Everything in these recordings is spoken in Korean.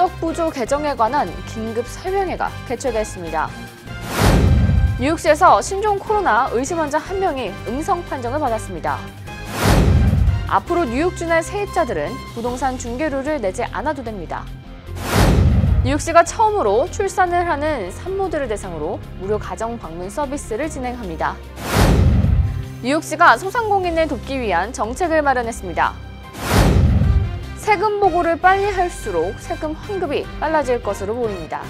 공적부조 개정에 관한 긴급 설명회가 개최됐습니다. 뉴욕시에서 신종 코로나 의심 환자 1명이 음성 판정을 받았습니다. 앞으로 뉴욕주 내 세입자들은 부동산 중개료를 내지 않아도 됩니다. 뉴욕시가 처음으로 출산을 하는 산모들을 대상으로 무료 가정 방문 서비스를 진행합니다. 뉴욕시가 소상공인을 돕기 위한 정책을 마련했습니다. 세금 보고를 빨리 할수록 세금 환급이 빨라질 것으로 보입니다.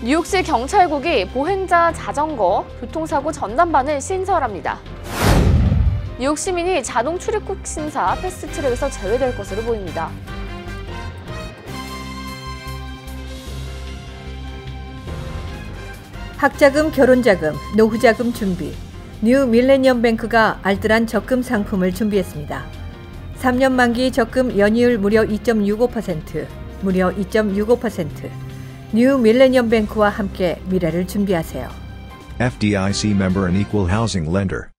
뉴욕시 경찰국이 보행자 자전거 교통사고 전담반을 신설합니다. 뉴욕 시민이 자동 출입국 심사 패스트트랙에서 제외될 것으로 보입니다. 학자금, 결혼자금, 노후자금 준비. 뉴 밀레니엄 뱅크가 알뜰한 적금 상품을 준비했습니다. 3년 만기 적금 연이율 무려 2.65%, 무려 2.65%. 뉴 밀레니엄 뱅크와 함께 미래를 준비하세요. FDIC member and equal housing lender.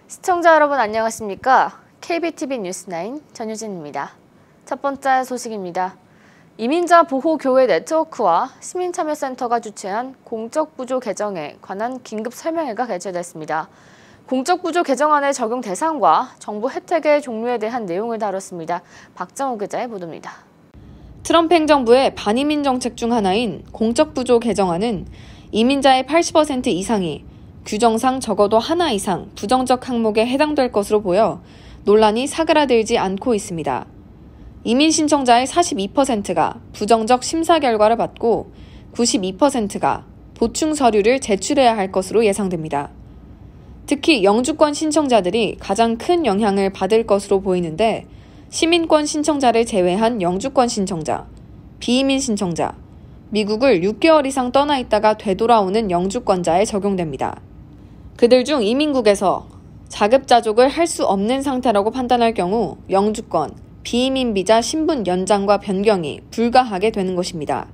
시청자 여러분 안녕하십니까? KBTV 뉴스9 전유진입니다. 첫 번째 소식입니다. 이민자 보호교회 네트워크와 시민참여센터가 주최한 공적부조 개정에 관한 긴급 설명회가 개최됐습니다. 공적부조 개정안의 적용 대상과 정부 혜택의 종류에 대한 내용을 다뤘습니다. 박정우 기자의 보도입니다. 트럼프 행정부의 반이민 정책 중 하나인 공적부조 개정안은 이민자의 80% 이상이 규정상 적어도 하나 이상 부정적 항목에 해당될 것으로 보여 논란이 사그라들지 않고 있습니다. 이민 신청자의 42%가 부정적 심사 결과를 받고 92%가 보충 서류를 제출해야 할 것으로 예상됩니다. 특히 영주권 신청자들이 가장 큰 영향을 받을 것으로 보이는데 시민권 신청자를 제외한 영주권 신청자, 비이민 신청자, 미국을 6개월 이상 떠나 있다가 되돌아오는 영주권자에 적용됩니다. 그들 중 이민국에서 자급자족을 할 수 없는 상태라고 판단할 경우 영주권, 비이민 비자 신분 연장과 변경이 불가하게 되는 것입니다.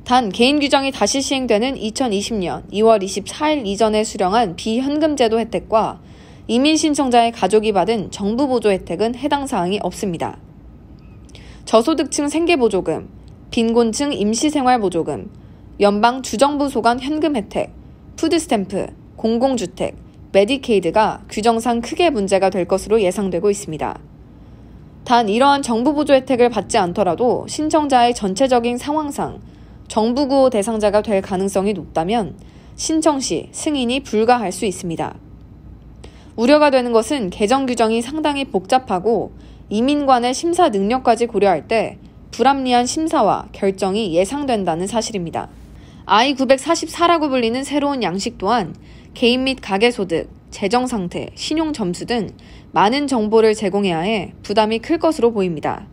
단 개인 규정이 다시 시행되는 2020년 2월 24일 이전에 수령한 비현금제도 혜택과 이민 신청자의 가족이 받은 정부 보조 혜택은 해당 사항이 없습니다. 저소득층 생계보조금, 빈곤층 임시생활보조금, 연방 주정부 소관 현금 혜택, 푸드스탬프, 공공주택, 메디케이드가 규정상 크게 문제가 될 것으로 예상되고 있습니다. 단 이러한 정부 보조 혜택을 받지 않더라도 신청자의 전체적인 상황상 정부 구호 대상자가 될 가능성이 높다면 신청 시 승인이 불가할 수 있습니다. 우려가 되는 것은 개정 규정이 상당히 복잡하고 이민관의 심사 능력까지 고려할 때 불합리한 심사와 결정이 예상된다는 사실입니다. I-944라고 불리는 새로운 양식 또한 개인 및 가계소득, 재정상태, 신용점수 등 많은 정보를 제공해야 해 부담이 클 것으로 보입니다.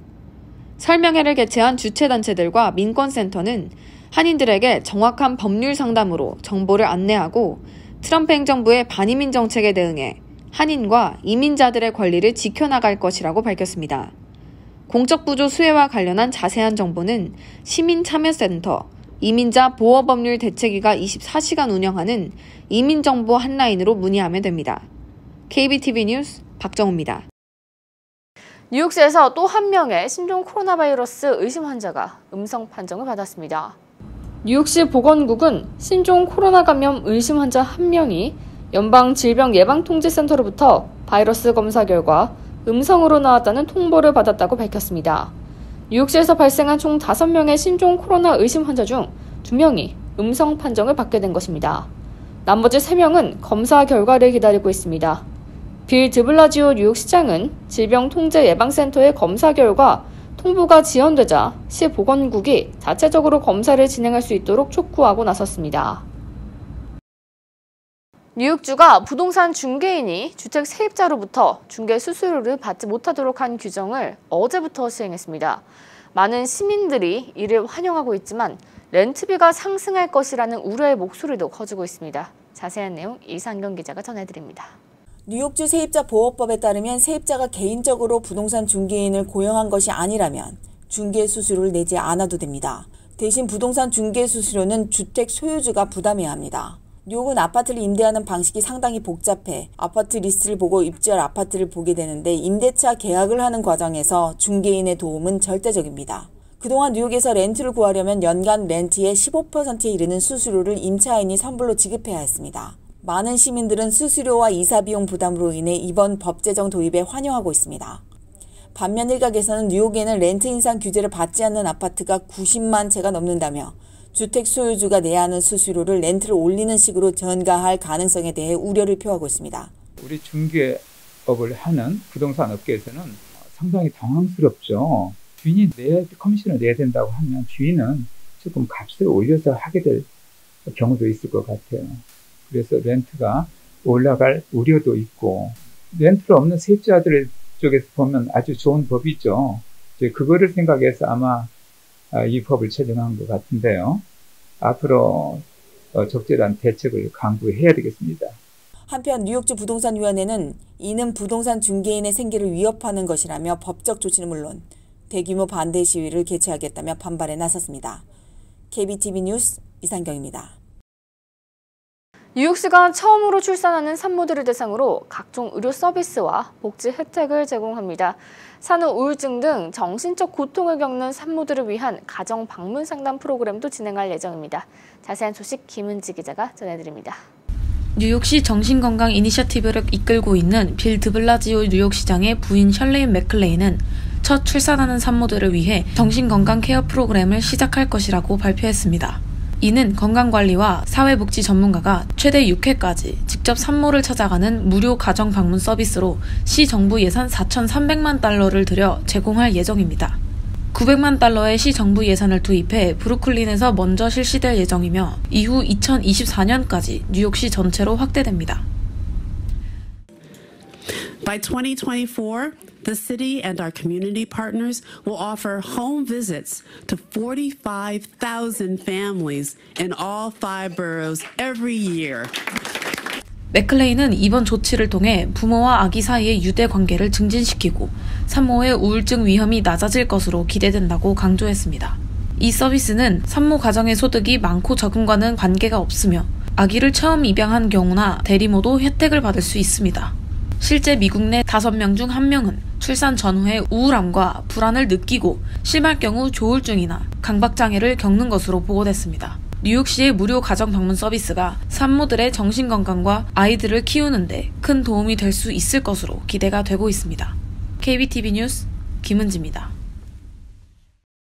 설명회를 개최한 주최단체들과 민권센터는 한인들에게 정확한 법률 상담으로 정보를 안내하고 트럼프 행정부의 반이민 정책에 대응해 한인과 이민자들의 권리를 지켜나갈 것이라고 밝혔습니다. 공적부조 수혜와 관련한 자세한 정보는 시민참여센터, 이민자 보호법률 대책위가 24시간 운영하는 이민정보 한라인으로 문의하면 됩니다. KBTV 뉴스 박정우입니다. 뉴욕시에서 또 한 명의 신종 코로나 바이러스 의심 환자가 음성 판정을 받았습니다. 뉴욕시 보건국은 신종 코로나 감염 의심 환자 1명이 연방질병예방통제센터로부터 바이러스 검사 결과 음성으로 나왔다는 통보를 받았다고 밝혔습니다. 뉴욕시에서 발생한 총 5명의 신종 코로나 의심 환자 중 2명이 음성 판정을 받게 된 것입니다. 나머지 3명은 검사 결과를 기다리고 있습니다. 빌 드블라지오 뉴욕시장은 질병통제예방센터의 검사 결과 통보가 지연되자 시 보건국이 자체적으로 검사를 진행할 수 있도록 촉구하고 나섰습니다. 뉴욕주가 부동산 중개인이 주택 세입자로부터 중개 수수료를 받지 못하도록 한 규정을 어제부터 시행했습니다. 많은 시민들이 이를 환영하고 있지만 렌트비가 상승할 것이라는 우려의 목소리도 커지고 있습니다. 자세한 내용 이상경 기자가 전해드립니다. 뉴욕주 세입자 보호법에 따르면 세입자가 개인적으로 부동산 중개인을 고용한 것이 아니라면 중개 수수료를 내지 않아도 됩니다. 대신 부동산 중개 수수료는 주택 소유주가 부담해야 합니다. 뉴욕은 아파트를 임대하는 방식이 상당히 복잡해 아파트 리스트를 보고 입주할 아파트를 보게 되는데 임대차 계약을 하는 과정에서 중개인의 도움은 절대적입니다. 그동안 뉴욕에서 렌트를 구하려면 연간 렌트의 15%에 이르는 수수료를 임차인이 선불로 지급해야 했습니다. 많은 시민들은 수수료와 이사비용 부담으로 인해 이번 법 제정 도입에 환영하고 있습니다. 반면 일각에서는 뉴욕에는 렌트 인상 규제를 받지 않는 아파트가 90만 채가 넘는다며 주택 소유주가 내야 하는 수수료를 렌트를 올리는 식으로 전가할 가능성에 대해 우려를 표하고 있습니다. 우리 중개업을 하는 부동산 업계에서는 상당히 당황스럽죠. 주인이 커미션을 내야 된다고 하면 주인은 조금 값을 올려서 하게 될 경우도 있을 것 같아요. 그래서 렌트가 올라갈 우려도 있고, 렌트를 없는 세입자들 쪽에서 보면 아주 좋은 법이죠. 이제 그거를 생각해서 아마 이 법을 제정한 것 같은데요. 앞으로 적절한 대책을 강구해야 되겠습니다. 한편 뉴욕주 부동산위원회는 이는 부동산 중개인의 생계를 위협하는 것이라며 법적 조치는 물론 대규모 반대 시위를 개최하겠다며 반발에 나섰습니다. KBTV 뉴스 이상경입니다. 뉴욕시가 처음으로 출산하는 산모들을 대상으로 각종 의료 서비스와 복지 혜택을 제공합니다. 산후 우울증 등 정신적 고통을 겪는 산모들을 위한 가정 방문 상담 프로그램도 진행할 예정입니다. 자세한 소식 김은지 기자가 전해드립니다. 뉴욕시 정신건강 이니셔티브를 이끌고 있는 빌 드블라지오 뉴욕시장의 부인 셜레인 맥클레인은 첫 출산하는 산모들을 위해 정신건강 케어 프로그램을 시작할 것이라고 발표했습니다. 이는 건강관리와 사회복지 전문가가 최대 6회까지 직접 산모를 찾아가는 무료 가정 방문 서비스로 시 정부 예산 4,300만 달러를 들여 제공할 예정입니다. 900만 달러의 시 정부 예산을 투입해 브루클린에서 먼저 실시될 예정이며 이후 2024년까지 뉴욕시 전체로 확대됩니다. By 2024, the city and our community partners will offer home visits to 45,000 families in all 5 boroughs every year. 맥클레인은 이번 조치를 통해 부모와 아기 사이의 유대 관계를 증진시키고 산모의 우울증 위험이 낮아질 것으로 기대된다고 강조했습니다. 이 서비스는 산모 가정의 소득이 많고 적음과는 관계가 없으며 아기를 처음 입양한 경우나 대리모도 혜택을 받을 수 있습니다. 실제 미국 내 5명 중 1명은 출산 전후에 우울함과 불안을 느끼고 심할 경우 조울증이나 강박장애를 겪는 것으로 보고됐습니다. 뉴욕시의 무료 가정 방문 서비스가 산모들의 정신건강과 아이들을 키우는 데 큰 도움이 될 수 있을 것으로 기대가 되고 있습니다. KBTV 뉴스 김은지입니다.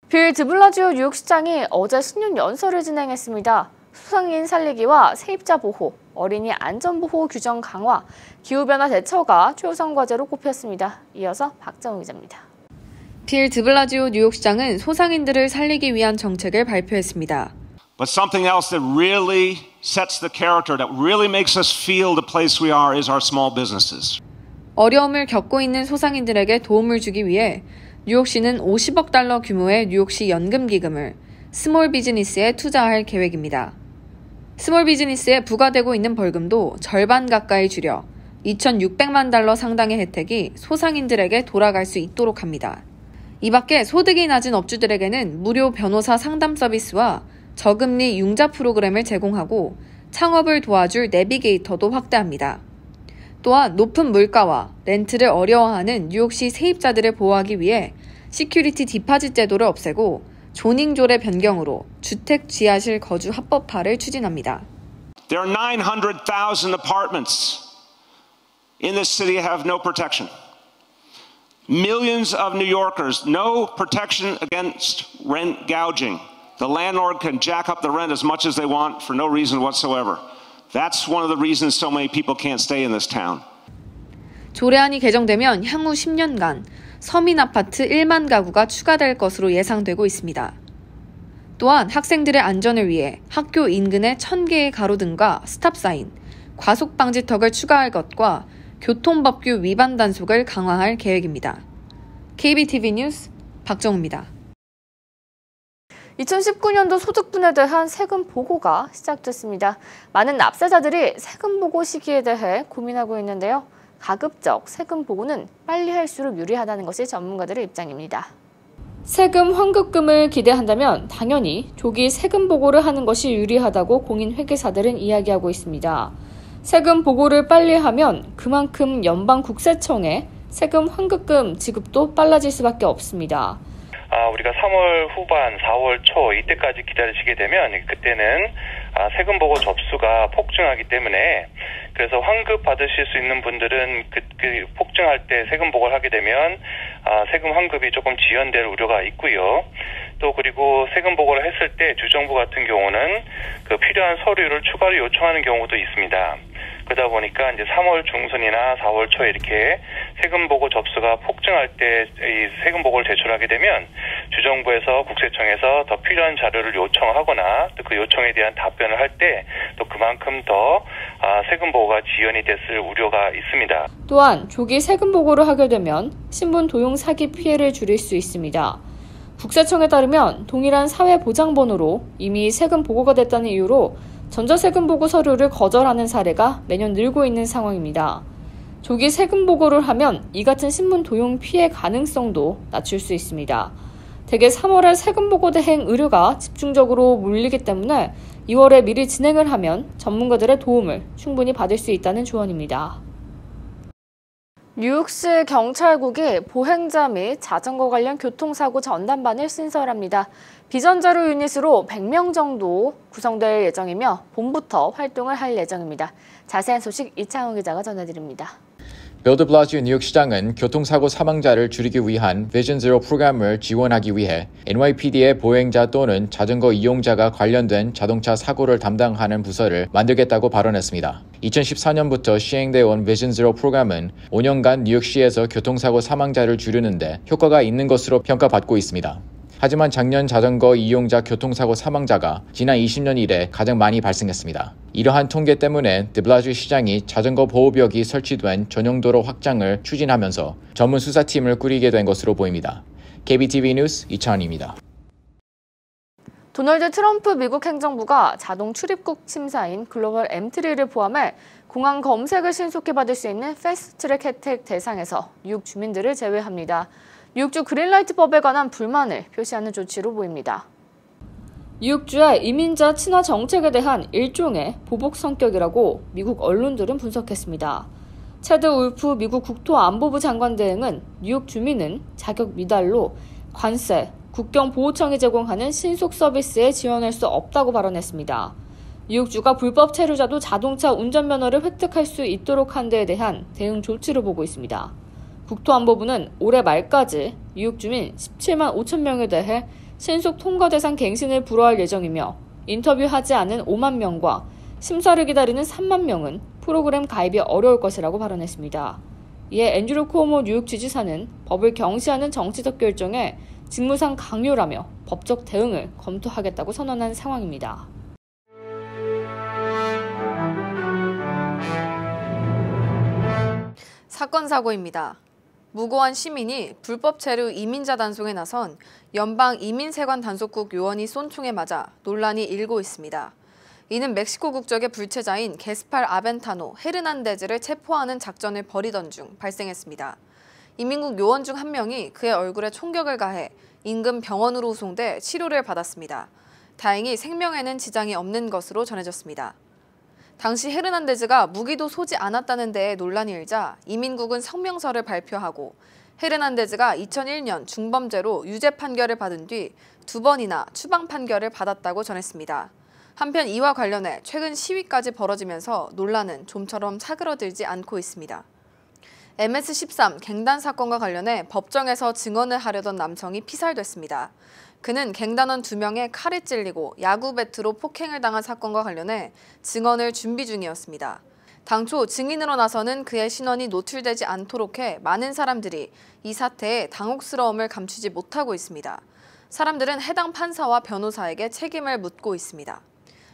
빌 드블라지오 뉴욕시장이 어제 신년 연설을 진행했습니다. 소상인 살리기와 세입자 보호, 어린이 안전보호 규정 강화, 기후변화 대처가 최우선 과제로 꼽혔습니다. 이어서 박정우 기자입니다. 빌 드블라지오 뉴욕시장은 소상인들을 살리기 위한 정책을 발표했습니다. But something else that really sets the character, that really makes us feel the place we are, is our small businesses. 어려움을 겪고 있는 소상인들에게 도움을 주기 위해 뉴욕시는 50억 달러 규모의 뉴욕시 연금기금을 스몰 비즈니스에 투자할 계획입니다. 스몰 비즈니스에 부과되고 있는 벌금도 절반 가까이 줄여 2,600만 달러 상당의 혜택이 소상인들에게 돌아갈 수 있도록 합니다. 이 밖에 소득이 낮은 업주들에게는 무료 변호사 상담 서비스와 저금리 융자 프로그램을 제공하고 창업을 도와줄 내비게이터도 확대합니다. 또한 높은 물가와 렌트를 어려워하는 뉴욕시 세입자들을 보호하기 위해 시큐리티 디파짓 제도를 없애고 조닝졸의 변경으로 주택 지하실 거주 합법화를 추진합니다. There are 900,000 apartments in this city have no protection. Millions of New Yorkers, no protection against rent gouging. The landlord can jack up the rent as much as they want for no reason whatsoever. That's one of the reasons so many people can't stay in this town. 조례안이 개정되면 향후 10년간 서민 아파트 1만 가구가 추가될 것으로 예상되고 있습니다. 또한 학생들의 안전을 위해 학교 인근에 1,000개의 가로등과 스탑사인, 과속 방지턱을 추가할 것과 교통법규 위반 단속을 강화할 계획입니다. KBTV 뉴스 박정우입니다. 2019년도 소득분에 대한 세금 보고가 시작됐습니다. 많은 납세자들이 세금 보고 시기에 대해 고민하고 있는데요. 가급적 세금 보고는 빨리 할수록 유리하다는 것이 전문가들의 입장입니다. 세금 환급금을 기대한다면 당연히 조기 세금 보고를 하는 것이 유리하다고 공인회계사들은 이야기하고 있습니다. 세금 보고를 빨리 하면 그만큼 연방국세청에 세금 환급금 지급도 빨라질 수밖에 없습니다. 우리가 3월 후반, 4월 초 이때까지 기다리시게 되면 그때는 세금 보고 접수가 폭증하기 때문에 그래서 환급 받으실 수 있는 분들은 그 폭증할 때 세금 보고를 하게 되면 세금 환급이 조금 지연될 우려가 있고요. 또 그리고 세금 보고를 했을 때 주정부 같은 경우는 그 필요한 서류를 추가로 요청하는 경우도 있습니다. 그러다 보니까 이제 3월 중순이나 4월 초에 이렇게 세금 보고 접수가 폭증할 때 이 세금 보고를 제출하게 되면 주정부에서 국세청에서 더 필요한 자료를 요청하거나 또 그 요청에 대한 답변을 할 때 또 그만큼 더 세금 보고가 지연이 됐을 우려가 있습니다. 또한 조기 세금 보고를 하게 되면 신분 도용 사기 피해를 줄일 수 있습니다. 국세청에 따르면 동일한 사회보장번호로 이미 세금 보고가 됐다는 이유로 전자세금 보고 서류를 거절하는 사례가 매년 늘고 있는 상황입니다. 조기 세금 보고를 하면 이 같은 신분 도용 피해 가능성도 낮출 수 있습니다. 대개 3월에 세금 보고 대행 의뢰가 집중적으로 몰리기 때문에 2월에 미리 진행을 하면 전문가들의 도움을 충분히 받을 수 있다는 조언입니다. 뉴욕시 경찰국이 보행자 및 자전거 관련 교통사고 전담반을 신설합니다. 비전자료 유닛으로 100명 정도 구성될 예정이며 봄부터 활동을 할 예정입니다. 자세한 소식 이창훈 기자가 전해드립니다. 빌 드 블라지오 뉴욕시장은 교통사고 사망자를 줄이기 위한 비전 제로 프로그램을 지원하기 위해 NYPD의 보행자 또는 자전거 이용자가 관련된 자동차 사고를 담당하는 부서를 만들겠다고 발언했습니다. 2014년부터 시행되어 온 비전 제로 프로그램은 5년간 뉴욕시에서 교통사고 사망자를 줄이는 데 효과가 있는 것으로 평가받고 있습니다. 하지만 작년 자전거 이용자 교통사고 사망자가 지난 20년 이래 가장 많이 발생했습니다. 이러한 통계 때문에 드블라지오 시장이 자전거 보호벽이 설치된 전용 도로 확장을 추진하면서 전문 수사팀을 꾸리게 된 것으로 보입니다. KBTV 뉴스 이찬원입니다. 도널드 트럼프 미국 행정부가 자동 출입국 심사인 글로벌 엔트리를 포함해 공항 검색을 신속히 받을 수 있는 패스트트랙 혜택 대상에서 뉴욕 주민들을 제외합니다. 뉴욕주 그린라이트법에 관한 불만을 표시하는 조치로 보입니다. 뉴욕주의 이민자 친화 정책에 대한 일종의 보복 성격이라고 미국 언론들은 분석했습니다. 체드 울프 미국 국토안보부 장관 대행은 뉴욕 주민은 자격 미달로 관세, 국경보호청이 제공하는 신속 서비스에 지원할 수 없다고 발언했습니다. 뉴욕주가 불법 체류자도 자동차 운전면허를 획득할 수 있도록 한 데에 대한 대응 조치로 보고 있습니다. 국토안보부는 올해 말까지 뉴욕 주민 17만 5천 명에 대해 신속 통과 대상 갱신을 불허할 예정이며 인터뷰하지 않은 5만 명과 심사를 기다리는 3만 명은 프로그램 가입이 어려울 것이라고 발언했습니다. 이에 앤드류 쿠오모 뉴욕 지지사는 법을 경시하는 정치적 결정에 직무상 강요라며 법적 대응을 검토하겠다고 선언한 상황입니다. 사건 사고입니다. 무고한 시민이 불법 체류 이민자 단속에 나선 연방 이민세관 단속국 요원이 쏜 총에 맞아 논란이 일고 있습니다. 이는 멕시코 국적의 불체자인 게스팔 아벤타노 헤르난데즈를 체포하는 작전을 벌이던 중 발생했습니다. 이민국 요원 중 한 명이 그의 얼굴에 총격을 가해 인근 병원으로 후송돼 치료를 받았습니다. 다행히 생명에는 지장이 없는 것으로 전해졌습니다. 당시 헤르난데즈가 무기도 쏘지 않았다는 데에 논란이 일자 이민국은 성명서를 발표하고 헤르난데즈가 2001년 중범죄로 유죄 판결을 받은 뒤 2번이나 추방 판결을 받았다고 전했습니다. 한편 이와 관련해 최근 시위까지 벌어지면서 논란은 좀처럼 사그러들지 않고 있습니다. MS-13 갱단 사건과 관련해 법정에서 증언을 하려던 남성이 피살됐습니다. 그는 갱단원 2명의 칼에 찔리고 야구 배트로 폭행을 당한 사건과 관련해 증언을 준비 중이었습니다. 당초 증인으로 나서는 그의 신원이 노출되지 않도록 해 많은 사람들이 이 사태에 당혹스러움을 감추지 못하고 있습니다. 사람들은 해당 판사와 변호사에게 책임을 묻고 있습니다.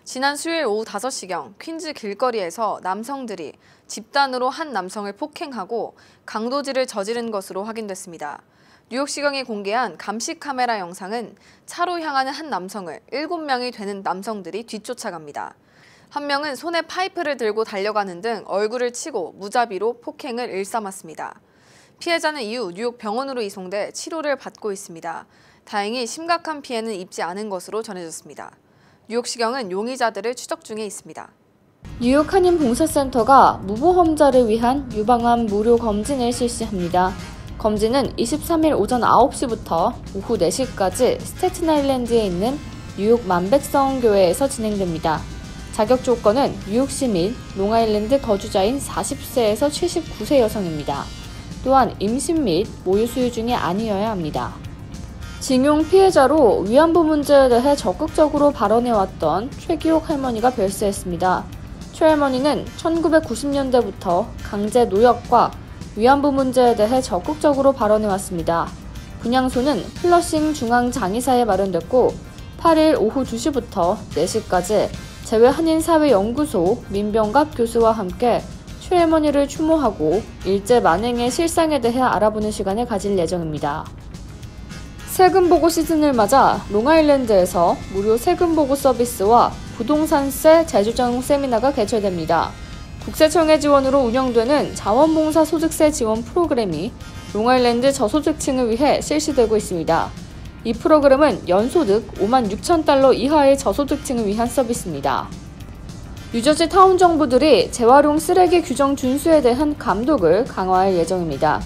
지난 수요일 오후 5시경 퀸즈 길거리에서 남성들이 집단으로 한 남성을 폭행하고 강도질을 저지른 것으로 확인됐습니다. 뉴욕시경이 공개한 감시 카메라 영상은 차로 향하는 한 남성을 7명이 되는 남성들이 뒤쫓아갑니다. 한 명은 손에 파이프를 들고 달려가는 등 얼굴을 치고 무자비로 폭행을 일삼았습니다. 피해자는 이후 뉴욕 병원으로 이송돼 치료를 받고 있습니다. 다행히 심각한 피해는 입지 않은 것으로 전해졌습니다. 뉴욕시경은 용의자들을 추적 중에 있습니다. 뉴욕 한인봉사센터가 무보험자를 위한 유방암 무료 검진을 실시합니다. 검진은 23일 오전 9시부터 오후 4시까지 스태튼 아일랜드에 있는 뉴욕 만백성 교회에서 진행됩니다. 자격 조건은 뉴욕시 및 롱아일랜드 거주자인 40세에서 79세 여성입니다. 또한 임신 및 모유 수유 중이 아니어야 합니다. 징용 피해자로 위안부 문제에 대해 적극적으로 발언해왔던 최기옥 할머니가 별세했습니다. 최 할머니는 1990년대부터 강제 노역과 위안부 문제에 대해 적극적으로 발언해왔습니다. 분향소는 플러싱 중앙장의사에 마련됐고 8일 오후 2시부터 4시까지 재외한인사회연구소 민병갑 교수와 함께 최 할머니를 추모하고 일제 만행의 실상에 대해 알아보는 시간을 가질 예정입니다. 세금보고 시즌을 맞아 롱아일랜드에서 무료 세금보고 서비스와 부동산세 재조정 세미나가 개최됩니다. 국세청의 지원으로 운영되는 자원봉사 소득세 지원 프로그램이 롱아일랜드 저소득층을 위해 실시되고 있습니다. 이 프로그램은 연소득 56,000달러 이하의 저소득층을 위한 서비스입니다. 뉴저지 타운 정부들이 재활용 쓰레기 규정 준수에 대한 감독을 강화할 예정입니다.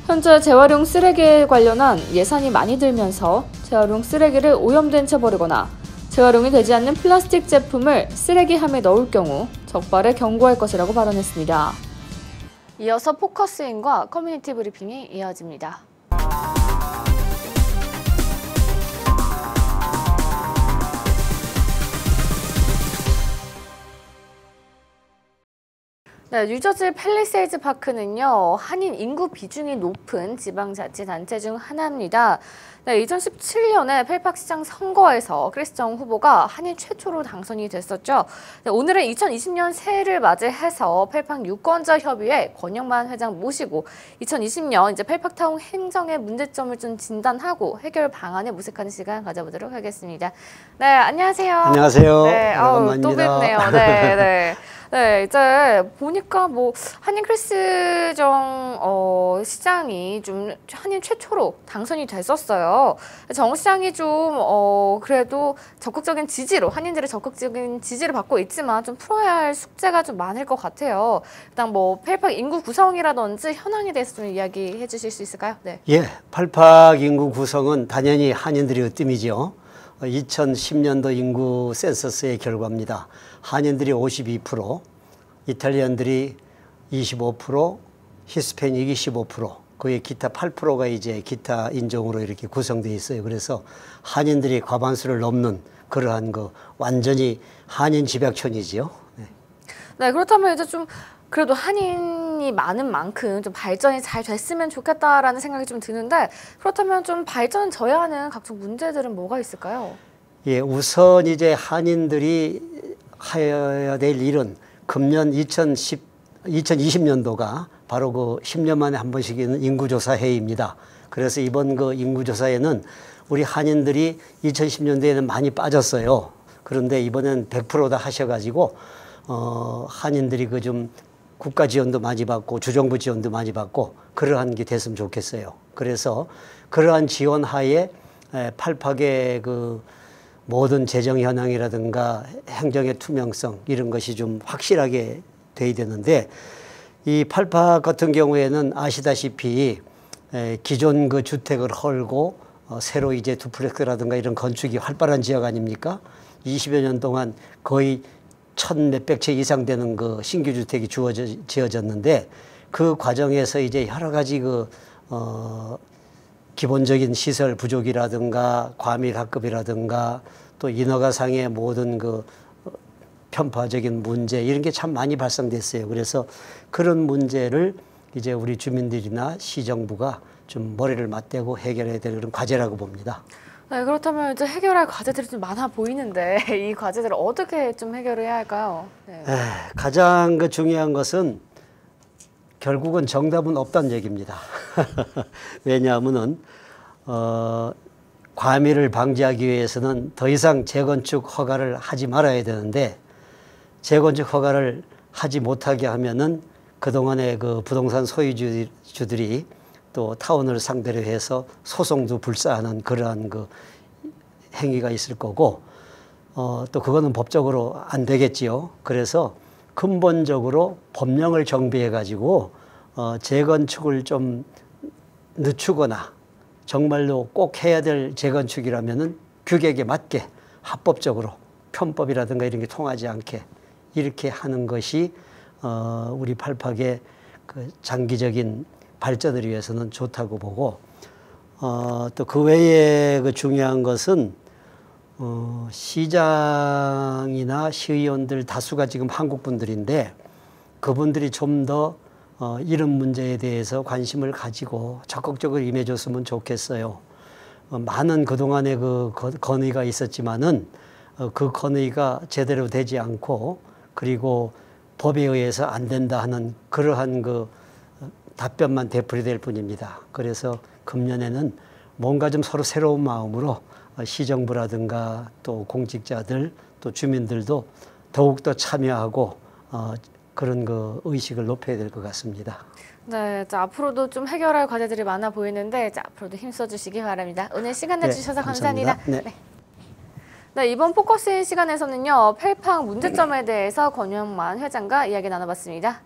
현재 재활용 쓰레기에 관련한 예산이 많이 들면서 재활용 쓰레기를 오염된 채 버리거나 재활용이 되지 않는 플라스틱 제품을 쓰레기함에 넣을 경우 적발에 경고할 것이라고 발언했습니다. 이어서 포커스인과 커뮤니티 브리핑이 이어집니다. 네, 뉴저지 팰리세이드 파크는요, 한인 인구 비중이 높은 지방자치단체 중 하나입니다. 네, 2017년에 펠팍시장 선거에서 크리스 정 후보가 한인 최초로 당선이 됐었죠. 네, 오늘은 2020년 새해를 맞이해서 펠팍 유권자 협의회 권영만 회장 모시고 2020년 이제 펠팍타운 행정의 문제점을 좀 진단하고 해결 방안을 모색하는 시간 가져보도록 하겠습니다. 네, 안녕하세요. 안녕하세요. 네, 오랜만입니다. 또 뵙네요. 네, 네. 네, 이제 보니까 뭐 한인 크리스 정 시장이 좀 한인 최초로 당선이 됐었어요. 정 시장이 좀 그래도 적극적인 지지로 한인들의 적극적인 지지를 받고 있지만 좀 풀어야 할 숙제가 좀 많을 것 같아요. 일단 뭐 펠팍 인구 구성이라든지 현황에 대해서 좀 이야기해 주실 수 있을까요? 네. 예, 펠팍 인구 구성은 당연히 한인들이 으뜸이죠. 2010년도 인구 센서스의 결과입니다. 한인들이 52%, 이탈리안들이 25%, 히스패닉이 15%, 거의 기타 8%가 이제 기타 인종으로 이렇게 구성되어 있어요. 그래서 한인들이 과반수를 넘는 그러한 거 완전히 한인 집약촌이지요. 네. 네, 그렇다면 이제 좀 그래도 한인이 많은 만큼 좀 발전이 잘 됐으면 좋겠다라는 생각이 좀 드는데 그렇다면 좀 발전져야 하는 각종 문제들은 뭐가 있을까요? 예, 우선 이제 한인들이 해야 될 일은 금년 2020년도가 바로 그 10년 만에 한 번씩 있는 인구조사 해입니다. 그래서 이번 그 인구조사에는 우리 한인들이 2010년도에는 많이 빠졌어요. 그런데 이번엔 100% 다 하셔가지고 한인들이 그 좀 국가 지원도 많이 받고 주정부 지원도 많이 받고 그러한 게 됐으면 좋겠어요. 그래서 그러한 지원 하에 펠팍의 그 모든 재정 현황이라든가 행정의 투명성 이런 것이 좀 확실하게 돼야 되는데 이 펠팍 같은 경우에는 아시다시피 기존 그 주택을 헐고 새로 이제 두플렉스라든가 이런 건축이 활발한 지역 아닙니까? 20여 년 동안 거의 1,000몇백 채 이상 되는 그 신규 주택이 지어졌는데 그 과정에서 이제 여러 가지 그 기본적인 시설 부족이라든가 과밀 학급이라든가 또 인허가상의 모든 그 편파적인 문제 이런 게 참 많이 발생됐어요. 그래서 그런 문제를 이제 우리 주민들이나 시정부가 좀 머리를 맞대고 해결해야 될 그런 과제라고 봅니다. 네, 그렇다면 이제 해결할 과제들이 좀 많아 보이는데 이 과제들을 어떻게 좀 해결해야 할까요? 네. 가장 그 중요한 것은 결국은 정답은 없다는 얘기입니다. 왜냐하면은 과밀을 방지하기 위해서는 더 이상 재건축 허가를 하지 말아야 되는데 재건축 허가를 하지 못하게 하면은 그동안의 그 부동산 소유주들이 또 타운을 상대로 해서 소송도 불사하는 그러한 그 행위가 있을 거고, 또 그거는 법적으로 안 되겠지요. 그래서 근본적으로 법령을 정비해 가지고 재건축을 좀 늦추거나 정말로 꼭 해야 될 재건축이라면은 규격에 맞게 합법적으로 편법이라든가 이런 게 통하지 않게 이렇게 하는 것이 우리 팔팍의 그 장기적인 발전을 위해서는 좋다고 보고, 또 그 외에 그 중요한 것은 시장이나 시의원들 다수가 지금 한국 분들인데 그분들이 좀 더 이런 문제에 대해서 관심을 가지고 적극적으로 임해줬으면 좋겠어요. 많은 그동안의 그 건의가 있었지만은 그 건의가 제대로 되지 않고, 그리고 법에 의해서 안 된다 하는 그러한 그 답변만 되풀이될 뿐입니다. 그래서 금년에는 뭔가 좀 서로 새로운 마음으로 시정부라든가 또 공직자들 또 주민들도 더욱더 참여하고 그런 그 의식을 높여야 될 것 같습니다. 네, 앞으로도 좀 해결할 과제들이 많아 보이는데 앞으로도 힘써 주시기 바랍니다. 오늘 시간 내주셔서 감사합니다. 네. 네, 이번 포커스인 시간에서는요, 펠팍 문제점에 대해서 권영만 회장과 이야기 나눠봤습니다.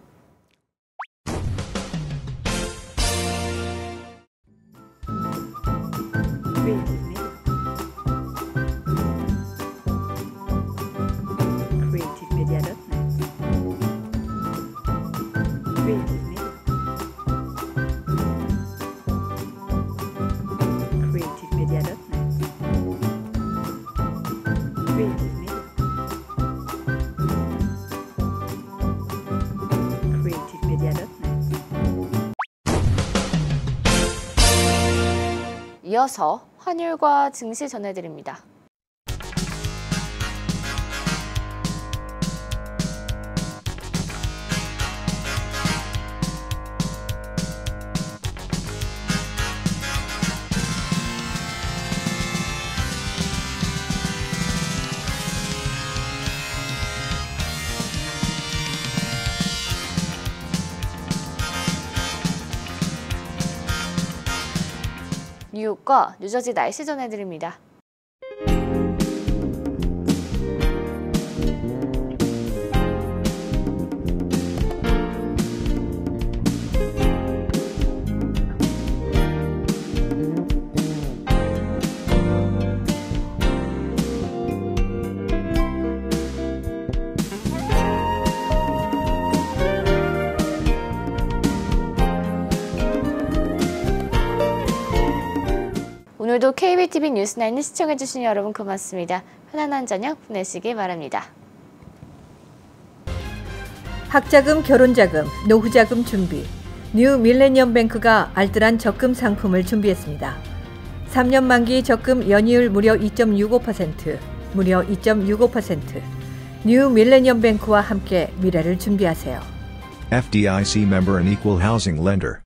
이어서 환율과 증시 전해드립니다. 뉴욕과 뉴저지 날씨 전해드립니다. 오늘도 KBTV 뉴스9을 시청해주신 여러분 고맙습니다. 편안한 저녁 보내시기 바랍니다. 학자금, 결혼자금, 노후자금 준비. 뉴 밀레니엄 뱅크가 알뜰한 적금 상품을 준비했습니다. 3년 만기 적금 연이율 무려 2.65%, 무려 2.65%. 뉴 밀레니엄 뱅크와 함께 미래를 준비하세요. FDIC member and equal housing lender.